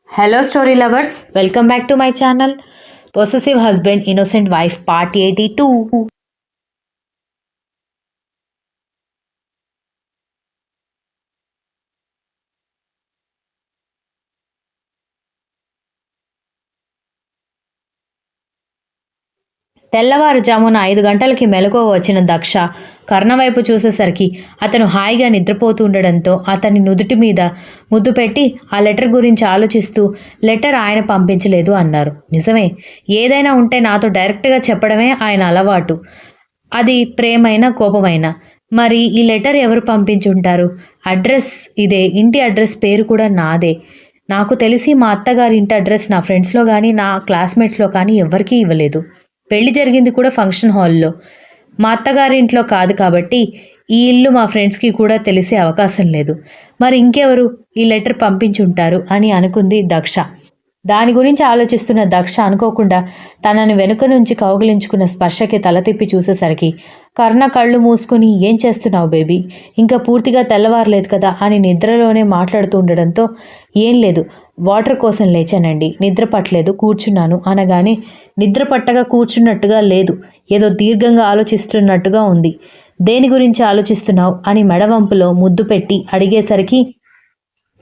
Hello, story lovers. Welcome back to my channel. Possessive Husband, Innocent Wife, Part 82. తెల్లవారుజామున 5 గంటలకి మెలకువ వచ్చిన దక్ష కర్ణ వైపు చూసేసరికి అతను హాయిగా నిద్రపోతూ ఉండడంతో అతని నుదుటి మీద ముద్దు పెట్టి ఆ లెటర్ గురించి ఆలోచిస్తూ లెటర్ ఆయన పంపించలేదు అన్నారు. నిజమే, ఏదైనా ఉంటే నాతో డైరెక్ట్గా చెప్పడమే ఆయన అలవాటు. అది ప్రేమైనా కోపమైనా. మరి ఈ లెటర్ ఎవరు పంపించుంటారు? అడ్రస్ ఇదే, ఇంటి అడ్రస్ పేరు కూడా నాదే. నాకు తెలిసి మా అత్తగారి ఇంటి అడ్రస్ నా ఫ్రెండ్స్లో కానీ నా క్లాస్మేట్స్లో కానీ ఎవరికీ ఇవ్వలేదు. పెళ్లి జరిగింది కూడా ఫంక్షన్ హాల్లో. మా అత్తగారింట్లో కాదు కాబట్టి ఈ ఇల్లు మా ఫ్రెండ్స్కి కూడా తెలిసే అవకాశం లేదు. మరి ఇంకెవరు ఈ లెటర్ పంపించుంటారు అని అనుకుంది దక్ష. దాని గురించి ఆలోచిస్తున్న దక్ష అనుకోకుండా తనని వెనుక నుంచి కౌగిలించుకున్న స్పర్శకి తల తిప్పి చూసేసరికి కర్ణ కళ్ళు మూసుకుని ఏం చేస్తున్నావు బేబీ, ఇంకా పూర్తిగా తెల్లవారలేదు కదా అని నిద్రలోనే మాట్లాడుతూ ఉండడంతో ఏం లేదు, వాటర్ కోసం లేచానండి, నిద్ర పట్టలేదు, కూర్చున్నాను అనగానే నిద్ర పట్టగా కూర్చున్నట్టుగా లేదు, ఏదో దీర్ఘంగా ఆలోచిస్తున్నట్టుగా ఉంది. దేని గురించి ఆలోచిస్తున్నావు అని మెడవంపులో ముద్దు పెట్టి అడిగేసరికి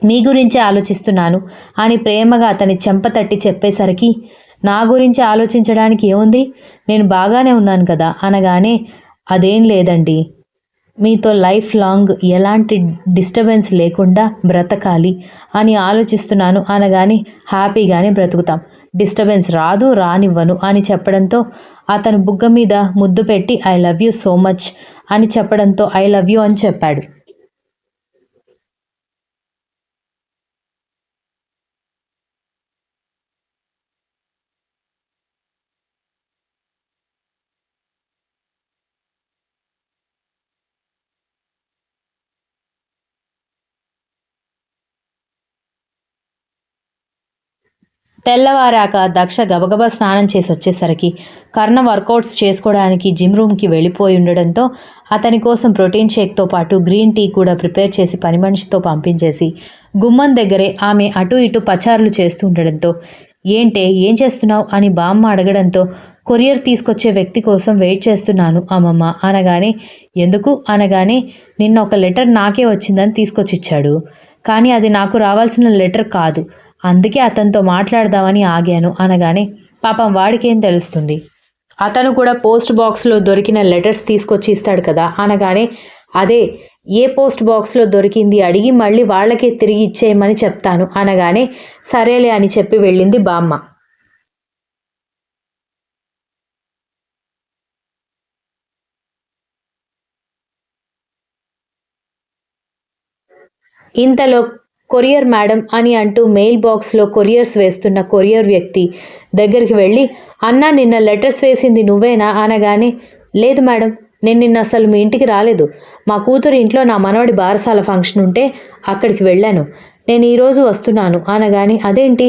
మీ గురించే ఆలోచిస్తున్నాను అని ప్రేమగా అతని చెంప తట్టి చెప్పేసరికి నా గురించి ఆలోచించడానికి ఏముంది, నేను బాగానే ఉన్నాను కదా అనగానే అదేం లేదండి, మీతో లైఫ్ లాంగ్ ఎలాంటి డిస్టర్బెన్స్ లేకుండా బ్రతకాలి అని ఆలోచిస్తున్నాను అనగానే హ్యాపీగానే బ్రతుకుతాం, డిస్టర్బెన్స్ రాదు రానివ్వను అని చెప్పడంతో అతను బుగ్గ మీద ముద్దు పెట్టి I love you so much అని చెప్పడంతో ఐ లవ్ యూ అని చెప్పాడు. తెల్లవారాక దక్ష గబగబా స్నానం చేసి వచ్చేసరికి కర్ణ వర్కౌట్స్ చేసుకోవడానికి జిమ్ రూమ్కి వెళ్ళిపోయి ఉండడంతో అతని కోసం ప్రోటీన్ షేక్తో పాటు గ్రీన్ టీ కూడా ప్రిపేర్ చేసి పని మనిషితో పంపించేసి గుమ్మం దగ్గరే ఆమె అటు ఇటు పచారులు చేస్తూ ఉండడంతో ఏంటే ఏం చేస్తున్నావు అని బామ్మ అడగడంతో కొరియర్ తీసుకొచ్చే వ్యక్తి కోసం వెయిట్ చేస్తున్నాను అమ్మమ్మ అనగానే ఎందుకు అనగానే నిన్న ఒక లెటర్ నాకే వచ్చిందని తీసుకొచ్చిచ్చాడు, కానీ అది నాకు రావాల్సిన లెటర్ కాదు, అందుకే అతనితో మాట్లాడదామని ఆగాను అనగానే పాపం వాడికేం తెలుస్తుంది, అతను కూడా పోస్ట్ బాక్స్లో దొరికిన లెటర్స్ తీసుకొచ్చి ఇస్తాడు కదా అనగానే అదే ఏ పోస్ట్ బాక్స్లో దొరికింది అడిగి మళ్ళీ వాళ్ళకే తిరిగి ఇచ్చేయమని చెప్తాను అనగానే సరేలే అని చెప్పి వెళ్ళింది బామ్మ. ఇంతలో కొరియర్ మేడం అని అంటూ మెయిల్ బాక్స్లో కొరియర్స్ వేస్తున్న కొరియర్ వ్యక్తి దగ్గరికి వెళ్ళి అన్నా నిన్న లెటర్స్ వేసింది నువ్వేనా అనగానే లేదు మేడం, నేను నిన్న అసలు మీ ఇంటికి రాలేదు, మా కూతురు ఇంట్లో నా మనవడి బారసాల ఫంక్షన్ ఉంటే అక్కడికి వెళ్ళాను, నేను ఈరోజు వస్తున్నాను అనగానే అదేంటి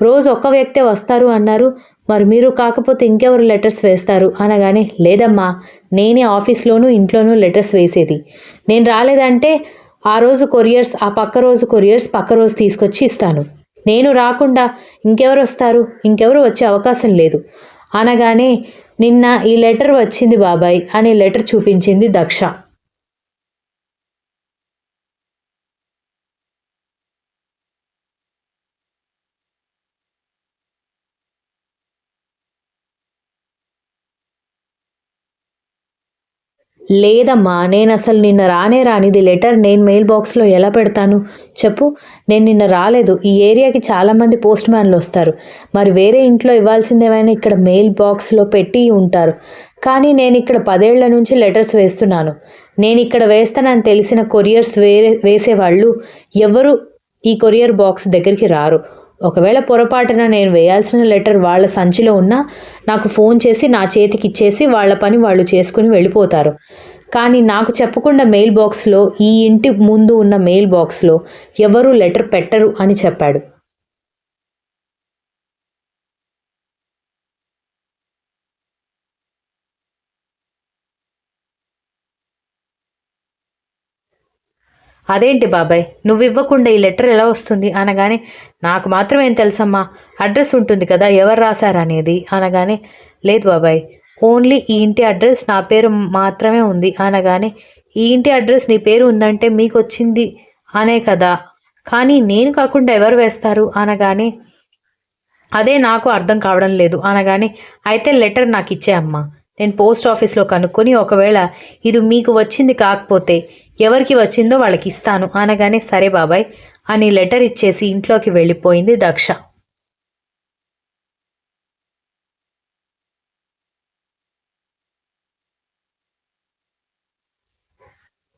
రోజు ఒక్క వ్యక్తే వస్తారు అన్నారు, మరి మీరు కాకపోతే ఇంకెవరు లెటర్స్ వేస్తారు అనగానే లేదమ్మా, నేనే ఆఫీస్లోనూ ఇంట్లోనూ లెటర్స్ వేసేది, నేను రాలేదంటే ఆ రోజు కొరియర్స్ ఆ పక్క రోజు కొరియర్స్ పక్క రోజు తీసుకొచ్చి ఇస్తాను, నేను రాకుండా ఇంకెవరు వస్తారు, ఇంకెవరు వచ్చే అవకాశం లేదు అనగానే నిన్న ఈ లెటర్ వచ్చింది బాబాయ్ అనే లెటర్ చూపించింది దక్ష. లేదమ్మా, నేను అసలు నిన్న రానే రానిది లెటర్ నేను మెయిల్ బాక్స్లో ఎలా పెడతాను చెప్పు, నేను నిన్న రాలేదు, ఈ ఏరియాకి చాలామంది పోస్ట్ మ్యాన్లు వస్తారు, మరి వేరే ఇంట్లో ఇవ్వాల్సిందేమైనా ఇక్కడ మెయిల్ బాక్స్లో పెట్టి ఉంటారు, కానీ నేను ఇక్కడ 10 ఏళ్ల నుంచి లెటర్స్ వేస్తున్నాను, నేను ఇక్కడ వేస్తానని తెలిసిన కొరియర్స్ వేసేవాళ్ళు ఎవరు ఈ కొరియర్ బాక్స్ దగ్గరికి రారు, ఒకవేళ పొరపాటున నేను వేయాల్సిన లెటర్ వాళ్ళ సంచిలో ఉన్నా నాకు ఫోన్ చేసి నా చేతికి ఇచ్చేసి వాళ్ళ పని వాళ్ళు చేసుకుని వెళ్ళిపోతారు, కానీ నాకు చెప్పకుండా మెయిల్ బాక్స్లో ఈ ఇంటి ముందు ఉన్న మెయిల్ బాక్స్లో ఎవరూ లెటర్ పెట్టరు అని చెప్పాడు. అదేంటి బాబాయ్, నువ్వు ఇవ్వకుండా ఈ లెటర్ ఎలా వస్తుంది అనగానే, నాకు మాత్రం ఏం తెలుసమ్మా, అడ్రస్ ఉంటుంది కదా ఎవరు రాశారనేది అనగానే, లేదు బాబాయ్, ఓన్లీ ఈ ఇంటి అడ్రస్ నా పేరు మాత్రమే ఉంది అనగానే, ఈ ఇంటి అడ్రస్ నీ పేరు ఉందంటే మీకు వచ్చింది అనే కదా, కానీ నేను కాకుండా ఎవరు వేస్తారు అనగానే, అదే నాకు అర్థం కావడం లేదు అనగానే, అయితే లెటర్ నాకు ఇచ్చే అమ్మా, నేను పోస్ట్ ఆఫీస్లో కనుక్కొని ఒకవేళ ఇది మీకు వచ్చింది కాకపోతే ఎవరికి వచ్చిందో వాళ్ళకి ఇస్తాను అనగానే, సరే బాబాయ్ అని లెటర్ ఇచ్చేసి ఇంట్లోకి వెళ్ళిపోయింది దక్ష.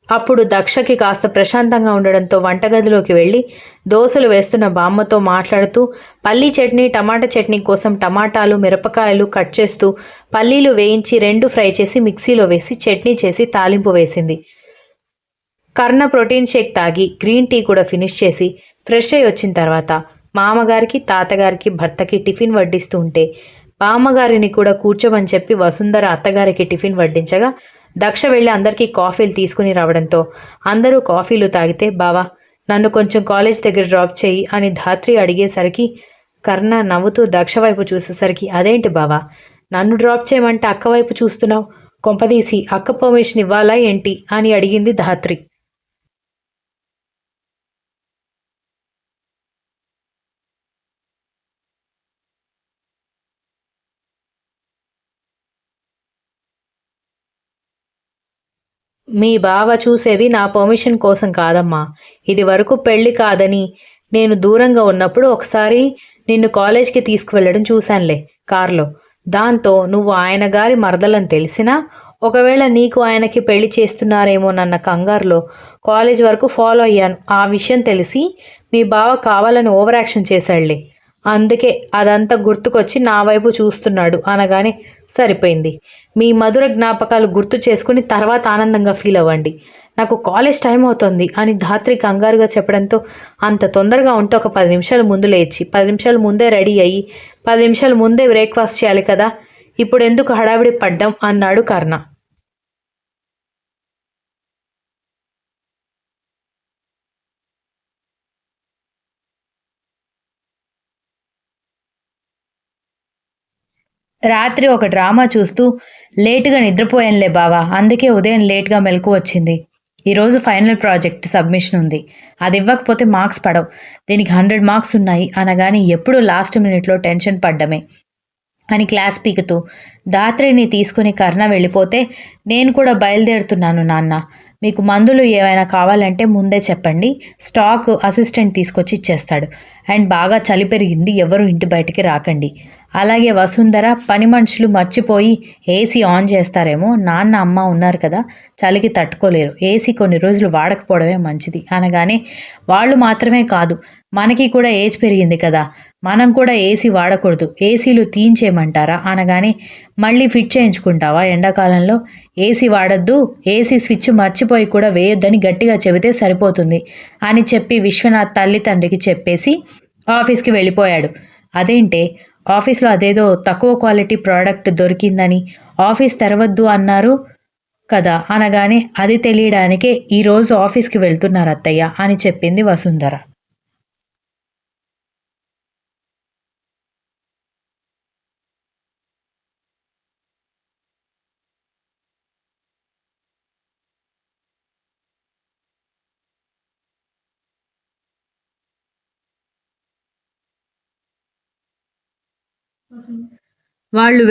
అప్పుడు దక్షకి కాస్త ప్రశాంతంగా ఉండడంతో వంటగదిలోకి వెళ్ళి దోశలు వేస్తున్న బామ్మతో మాట్లాడుతూ పల్లీ చట్నీ టమాటా చట్నీ కోసం టమాటాలు మిరపకాయలు కట్ చేస్తూ పల్లీలు వేయించి రెండు ఫ్రై చేసి మిక్సీలో వేసి చట్నీ చేసి తాలింపు వేసింది. కర్ణ ప్రోటీన్ షేక్ తాగి గ్రీన్ టీ కూడా ఫినిష్ చేసి ఫ్రెష్ అయి వచ్చిన తర్వాత మామగారికి తాతగారికి భర్తకి టిఫిన్ వడ్డిస్తూ ఉంటే బామ్మగారిని కూడా కూర్చోమని చెప్పి వసుంధర అత్తగారికి టిఫిన్ వడ్డించగా దక్ష వెళ్ళి అందరికీ కాఫీలు తీసుకుని రావడంతో అందరూ కాఫీలు తాగితే, బావా నన్ను కొంచెం కాలేజ్ దగ్గర డ్రాప్ చేయి అని ధాత్రి అడిగేసరికి కర్ణ నవ్వుతూ దక్ష వైపు చూసేసరికి, అదేంటి బావా నన్ను డ్రాప్ చేయమంటే అక్క వైపు చూస్తున్నావు, కొంపదీసి అక్క పర్మిషన్ ఇవ్వాలా ఏంటి అని అడిగింది ధాత్రి. మీ బావ చూసేది నా పర్మిషన్ కోసం కాదమ్మా, ఇది వరకు పెళ్ళి కాదని నేను దూరంగా ఉన్నప్పుడు ఒకసారి నిన్ను కాలేజ్కి తీసుకువెళ్ళడం చూశానులే కార్లో. దాంతో నువ్వు ఆయన గారి మరదలని తెలిసినా ఒకవేళ నీకు ఆయనకి పెళ్లి చేస్తున్నారేమోనన్న కంగారులో కాలేజ్ వరకు ఫాలో అయ్యాను. ఆ విషయం తెలిసి మీ బావ కావాలని ఓవర్ యాక్షన్ చేశాడులే, అందుకే అదంతా గుర్తుకొచ్చి నా వైపు చూస్తున్నాడు అనగానే, సరిపోయింది, మీ మధుర జ్ఞాపకాలు గుర్తు చేసుకుని తర్వాత ఆనందంగా ఫీల్ అవ్వండి, నాకు కాలేజ్ టైం అవుతుంది అని ధాత్రి కంగారుగా చెప్పడంతో, అంత తొందరగా ఉంటే ఒక 10 నిమిషాల ముందు లేచి 10 నిమిషాల ముందే రెడీ అయ్యి 10 నిమిషాల ముందే బ్రేక్ఫాస్ట్ చేయాలి కదా, ఇప్పుడు ఎందుకు హడావిడి పడ్డం అన్నాడు కర్ణ. రాత్రి ఒక డ్రామా చూస్తూ లేటుగా నిద్రపోయానులే బావా, అందుకే ఉదయం లేట్గా మెలకు వచ్చింది. ఈరోజు ఫైనల్ ప్రాజెక్ట్ సబ్మిషన్ ఉంది, అది ఇవ్వకపోతే మార్క్స్ పడవు, దీనికి 100 మార్క్స్ ఉన్నాయి అనగాని ఎప్పుడు లాస్ట్ మినిట్లో టెన్షన్ పడ్డమే అని క్లాస్ పీకుతూ ధాత్రిని తీసుకుని కర్ణ వెళ్ళిపోతే, నేను కూడా బయలుదేరుతున్నాను నాన్న, మీకు మందులు ఏమైనా కావాలంటే ముందే చెప్పండి, స్టాక్ అసిస్టెంట్ తీసుకొచ్చి ఇచ్చేస్తాడు, అండ్ బాగా చలి పెరిగింది, ఎవరు ఇంటి బయటికి రాకండి. అలాగే వసుంధర, పని మనుషులు మర్చిపోయి ఏసీ ఆన్ చేస్తారేమో, నాన్న అమ్మ ఉన్నారు కదా, చలికి తట్టుకోలేరు, ఏసీ కొన్ని రోజులు వాడకపోవడమే మంచిది అనగానే, వాళ్ళు మాత్రమే కాదు మనకి కూడా ఏజ్ పెరిగింది కదా, మనం కూడా ఏసీ వాడకూడదు, ఏసీలు తీయించేయమంటారా అనగానే, మళ్ళీ ఫిట్ చేయించుకుంటావా ఎండాకాలంలో, ఏసీ వాడద్దు, ఏసీ స్విచ్ మర్చిపోయి కూడా వేయొద్దని గట్టిగా చెబితే సరిపోతుంది అని చెప్పి విశ్వనాథ్ తల్లి తండ్రికి చెప్పేసి ఆఫీస్కి వెళ్ళిపోయాడు. అదేంటే ఆఫీస్లో అదేదో తక్కువ క్వాలిటీ ప్రోడక్ట్ దొరికిందని ఆఫీస్ తెరవద్దు అన్నారు కదా అనగానే, అది తెలియడానికే ఈరోజు ఆఫీస్కి వెళ్తున్నారు అత్తయ్య అని చెప్పింది వసుంధర. వాళ్ళు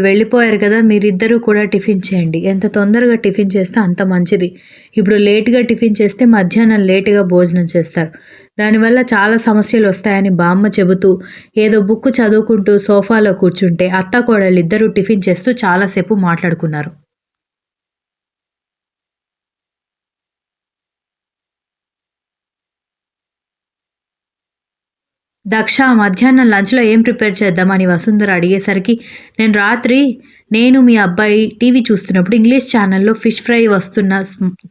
వెళ్ళిపోయారు కదా, మీరిద్దరూ కూడా టిఫిన్ చేయండి, ఎంత తొందరగా టిఫిన్ చేస్తే అంత మంచిది, ఇప్పుడు లేటుగా టిఫిన్ చేస్తే మధ్యాహ్నం లేటుగా భోజనం చేస్తారు, దానివల్ల చాలా సమస్యలు వస్తాయని బామ్మ చెబుతూ ఏదో బుక్ చదువుకుంటూ సోఫాలో కూర్చుంటే అత్త కోడళ్ళు ఇద్దరూ టిఫిన్ చేస్తూ చాలాసేపు మాట్లాడుకున్నారు. దక్ష, మధ్యాహ్నం లంచ్లో ఏం ప్రిపేర్ చేద్దామని వసుంధర అడిగేసరికి, నేను మీ అబ్బాయి టీవీ చూస్తున్నప్పుడు ఇంగ్లీష్ ఛానల్లో ఫిష్ ఫ్రై వస్తున్న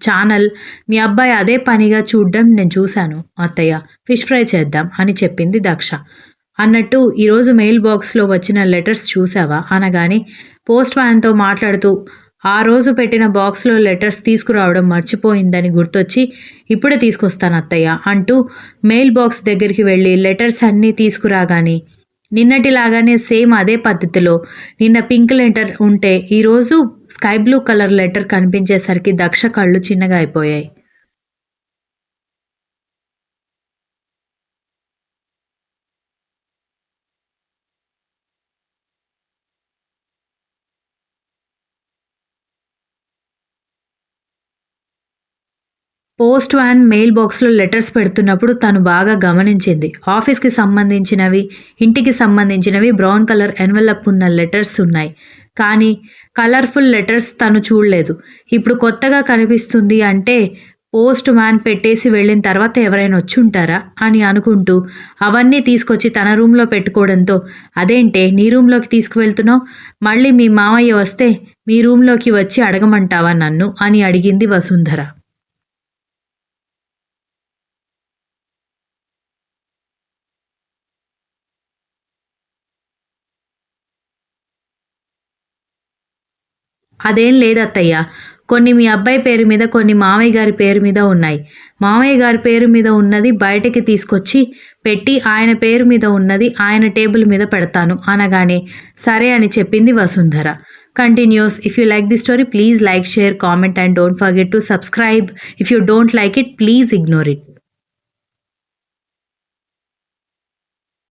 ఛానల్ మీ అబ్బాయి అదే పనిగా చూడడం నేను చూశాను అత్తయ్య, ఫిష్ ఫ్రై చేద్దాం అని చెప్పింది దక్ష. అన్నట్టు ఈరోజు మెయిల్ బాక్స్లో వచ్చిన లెటర్స్ చూసావా అనగానే, పోస్ట్ మ్యాన్తో మాట్లాడుతూ ఆ రోజు పెట్టిన బాక్స్లో లెటర్స్ తీసుకురావడం మర్చిపోయిందని గుర్తొచ్చి ఇప్పుడే తీసుకొస్తాను అత్తయ్య అంటూ మెయిల్ బాక్స్ దగ్గరికి వెళ్ళి లెటర్స్ అన్నీ తీసుకురాగానే నిన్నటిలాగానే సేమ్ అదే పద్ధతిలో నిన్న పింక్ లెటర్ ఉంటే ఈరోజు స్కై బ్లూ కలర్ లెటర్ కనిపించేసరికి దక్ష కళ్ళు చిన్నగా అయిపోయాయి. పోస్ట్ వ్యాన్ మెయిల్ బాక్స్‌లో లెటర్స్ పెడుతున్నప్పుడు తను బాగా గమనించింది. ఆఫీస్‌కి సంబంధించినవి, ఇంటికి సంబంధించినవి బ్రౌన్ కలర్ ఎన్వలప్ ఉన్న లెటర్స్ ఉన్నాయి. కానీ కలర్‌ఫుల్ లెటర్స్ తను చూడలేదు. ఇప్పుడు కొత్తగా కనిపిస్తుంది అంటే పోస్ట్ మ్యాన్ పెట్టేసి వెళ్ళిన తర్వాత ఎవరైనా వచ్చుంటారా అని అనుకుంటూ అవన్నీ తీసుకొచ్చి తన రూమ్‌లో పెట్టుకోవడంతో అదేంటే నీ రూమ్‌లోకి తీసుకువెళ్తున్నావు? మళ్ళీ మీ మామయ్య వస్తే మీ రూమ్‌లోకి వచ్చి అడగమంటావా నన్ను అని అడిగింది వసుంధర. అదేం లేదత్తయ్య. కొన్ని మీ అబ్బాయి పేరు మీద, కొన్ని మామయ్య గారి పేరు మీద ఉన్నాయి. మామయ్య గారి పేరు మీద ఉన్నది బయటకి తీసుకొచ్చి పెట్టి, ఆయన పేరు మీద ఉన్నది ఆయన టేబుల్ మీద పెడతాను అనగానే సరే అని చెప్పింది Vasundhara. Continuous. If you like this story, please like, share, comment and don't forget to subscribe. If you don't like it, please ignore it.